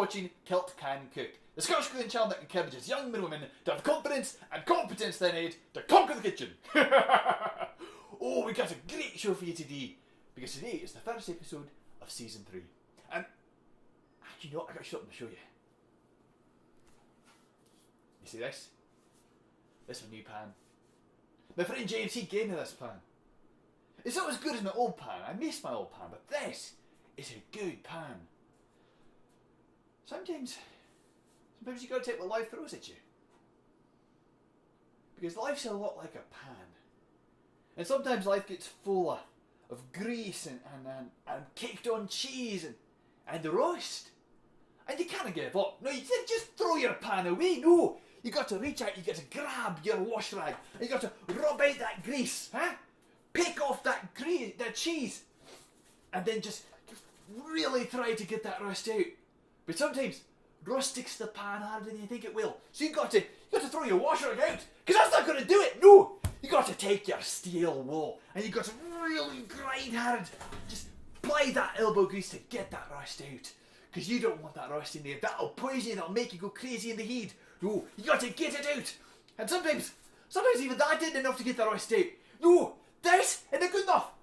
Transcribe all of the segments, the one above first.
watching Kilt Can Cook, the Scottish cooking channel that encourages young men and women to have confidence and competence they need to conquer the kitchen. Oh, we got a great show for you today, because today is the first episode of season 3. And actually, you know what? I got something to show you. You see this? This is a new pan. My friend James, he gave me this pan. It's not as good as my old pan. I miss my old pan, but this is a good pan. Sometimes you gotta take what life throws at you. Because life's a lot like a pan. And sometimes life gets full of grease and caked on cheese and roast. And you can't give up. No, you can't just throw your pan away. No, you got to reach out, you got to grab your wash rag, and you got to rub out that grease, huh? Pick off that cheese, and then just really try to get that rust out. But sometimes rust sticks to the pan harder than you think it will. So you got to throw your wash rag out, because that's not going to do it. No, you got to take your steel wool and you got to really grind hard. Just apply that elbow grease to get that rust out, because you don't want that rust in there. That'll poison you. That'll make you go crazy in the head. No, you got to get it out. And sometimes even that didn't enough to get the rust out. No, this isn't good enough.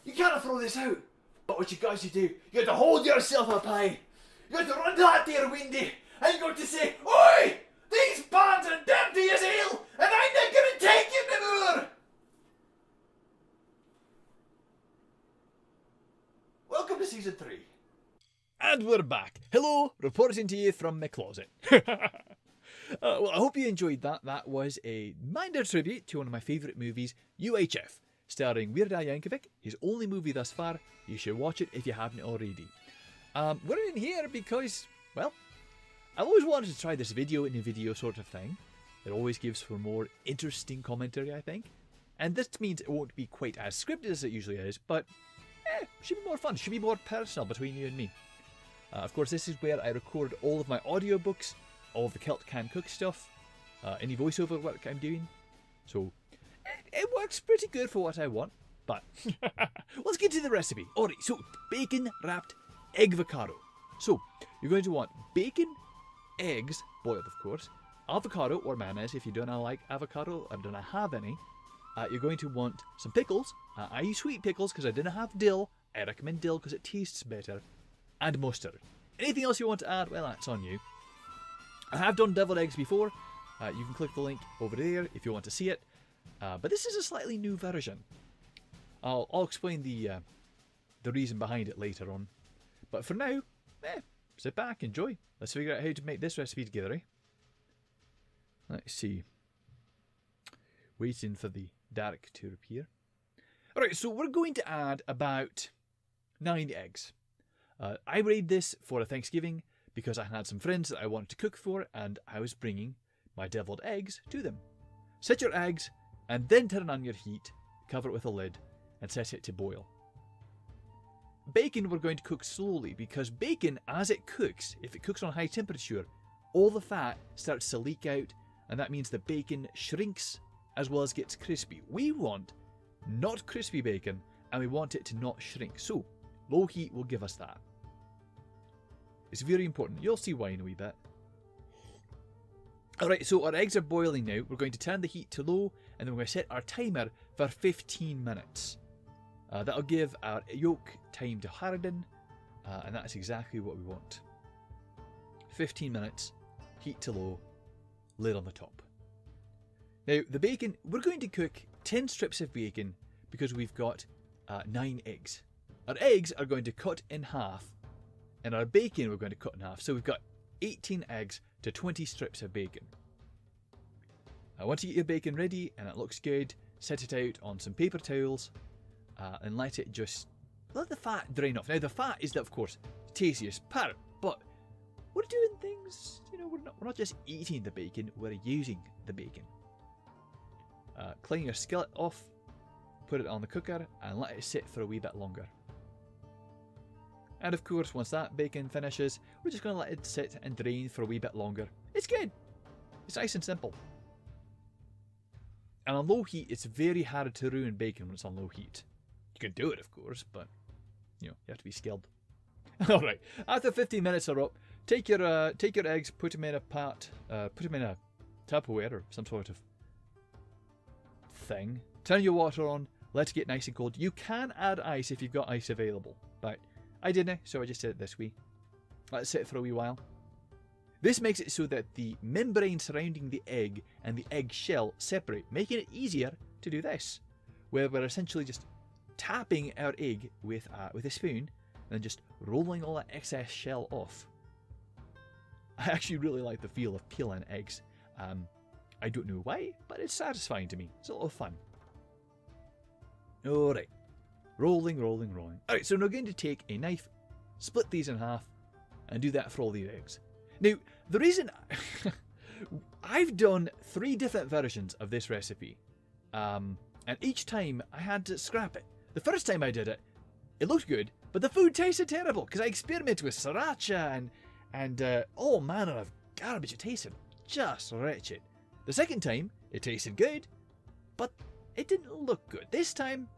You can't throw this out. But what you got to do, you got to hold yourself up high. You got to run to that there windy, and you got to say, "Oi! These pans are dirty as hell, and I'm not going to take you no more." Welcome to season 3. And we're back. Hello, reporting to you from my closet. Well, I hope you enjoyed that. That was a minor tribute to one of my favourite movies, UHF, starring Weird Al Yankovic. His only movie thus far. You should watch it if you haven't already. We're in here because, well, I've always wanted to try this video in a video sort of thing. It always gives for more interesting commentary, I think. And this means it won't be quite as scripted as it usually is, but should be more fun, should be more personal between you and me. Of course, this is where I record all of my audiobooks, all of the Kilt Can Cook stuff, any voiceover work I'm doing. So, it works pretty good for what I want, but let's get to the recipe. Alright, so bacon wrapped Eggvocado. So, you're going to want bacon, eggs, boiled of course, avocado or mayonnaise if you don't like avocado or don't have any. You're going to want some pickles. I use sweet pickles because I didn't have dill. I recommend dill because it tastes better. And mustard. Anything else you want to add, well, that's on you. I have done deviled eggs before. You can click the link over there if you want to see it. But this is a slightly new version. I'll explain the reason behind it later on. But for now, sit back, enjoy. Let's figure out how to make this recipe together, eh? Let's see. Waiting for the dark to appear. Alright, so we're going to add about 9 eggs. I made this for a Thanksgiving because I had some friends that I wanted to cook for, and I was bringing my deviled eggs to them. Set your eggs and then turn on your heat, cover it with a lid and set it to boil. Bacon we're going to cook slowly because bacon, as it cooks, if it cooks on high temperature, all the fat starts to leak out, and that means the bacon shrinks as well as gets crispy. We want not crispy bacon, and we want it to not shrink, so low heat will give us that. It's very important. You'll see why in a wee bit. Alright, so our eggs are boiling now. We're going to turn the heat to low, and then we're going to set our timer for 15 minutes. That'll give our yolk time to harden, and that's exactly what we want. 15 minutes, heat to low, lid on the top. Now, the bacon, we're going to cook 10 strips of bacon because we've got 9 eggs. Our eggs are going to cut in half, and our bacon we're going to cut in half. So we've got 18 eggs to 20 strips of bacon. Once you get your bacon ready and it looks good, set it out on some paper towels and let the fat drain off. Now the fat is, of course, the tastiest part, but we're doing things, we're not just eating the bacon, we're using the bacon. Clean your skillet off, put it on the cooker and let it sit for a wee bit longer. And of course, once that bacon finishes, we're just going to let it sit and drain for a wee bit longer. It's good. It's nice and simple. And on low heat, it's very hard to ruin bacon when it's on low heat. You can do it, of course, but you have to be skilled. All right. After 15 minutes are up, take your eggs, put them in a pot, put them in a Tupperware or some sort of thing. Turn your water on. Let it get nice and cold. You can add ice if you've got ice available, but I didn't, so I just did it this way. Let it sit for a wee while. This makes it so that the membrane surrounding the egg and the egg shell separate, making it easier to do this, where we're essentially just tapping our egg with a spoon and just rolling all that excess shell off. I actually really like the feel of peeling eggs. I don't know why, but it's satisfying to me. It's a lot of fun. Alright. Rolling. Alright, so we're going to take a knife, split these in half, and do that for all the eggs. Now, the reason... I've done 3 different versions of this recipe. And each time I had to scrap it. The first time I did it, it looked good, but the food tasted terrible because I experimented with sriracha and all manner of garbage. It tasted just wretched. The second time, it tasted good, but it didn't look good. This time,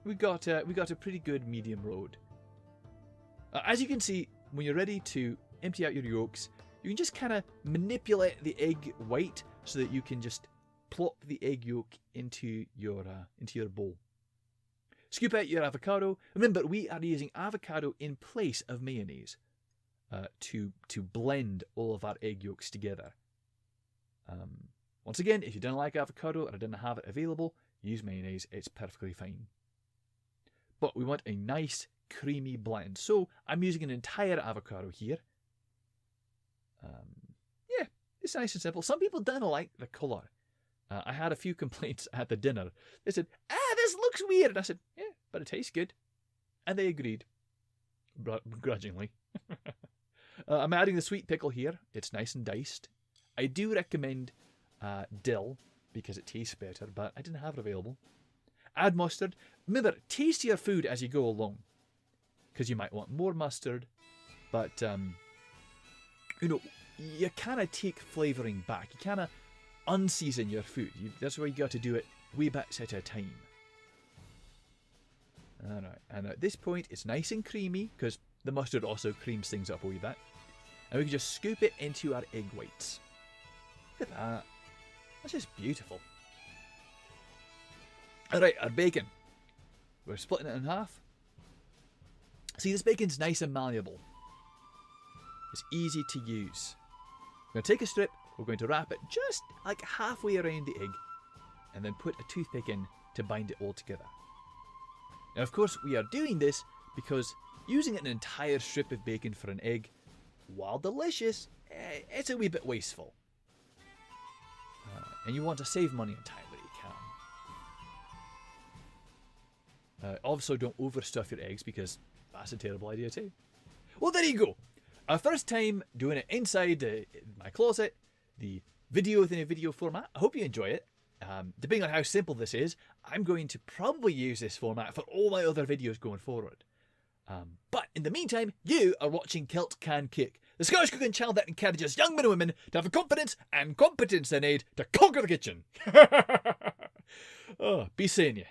we got a pretty good medium road. As you can see, when you're ready to empty out your yolks, you can just kind of manipulate the egg white so that you can just plop the egg yolk into your bowl. Scoop out your avocado. Remember, we are using avocado in place of mayonnaise to blend all of our egg yolks together. Once again, if you don't like avocado or I didn't have it available, use mayonnaise. It's perfectly fine. But we want a nice creamy blend. So I'm using an entire avocado here. Yeah, it's nice and simple. Some people didn't like the colour. I had a few complaints at the dinner. They said, this looks weird. And I said, yeah, but it tastes good. And they agreed. Begrudgingly. I'm adding the sweet pickle here. It's nice and diced. I do recommend dill because it tastes better, but I didn't have it available. Add mustard. Remember, taste your food as you go along. Because you might want more mustard. But, you kind of take flavouring back. You kind of unseason your food. That's why you got to do it wee bits at a time. Alright, and at this point it's nice and creamy because the mustard also creams things up a wee bit. And we can just scoop it into our egg whites. Look at that. That's just beautiful. Alright, our bacon. We're splitting it in half. See, this bacon's nice and malleable. It's easy to use. We're going to take a strip, we're going to wrap it just like halfway around the egg, and then put a toothpick in to bind it all together. Now, of course, we are doing this because using an entire strip of bacon for an egg, while delicious, it's a wee bit wasteful. And you want to save money and time where you can. Also, don't overstuff your eggs because that's a terrible idea too. Well, there you go. Our first time doing it inside my closet, the video within a video format. I hope you enjoy it. Depending on how simple this is, I'm going to probably use this format for all my other videos going forward. But in the meantime, you are watching Kilt Can Cook, the Scottish cooking channel that encourages young men and women to have the confidence and competence they need to conquer the kitchen. Oh, be seeing you.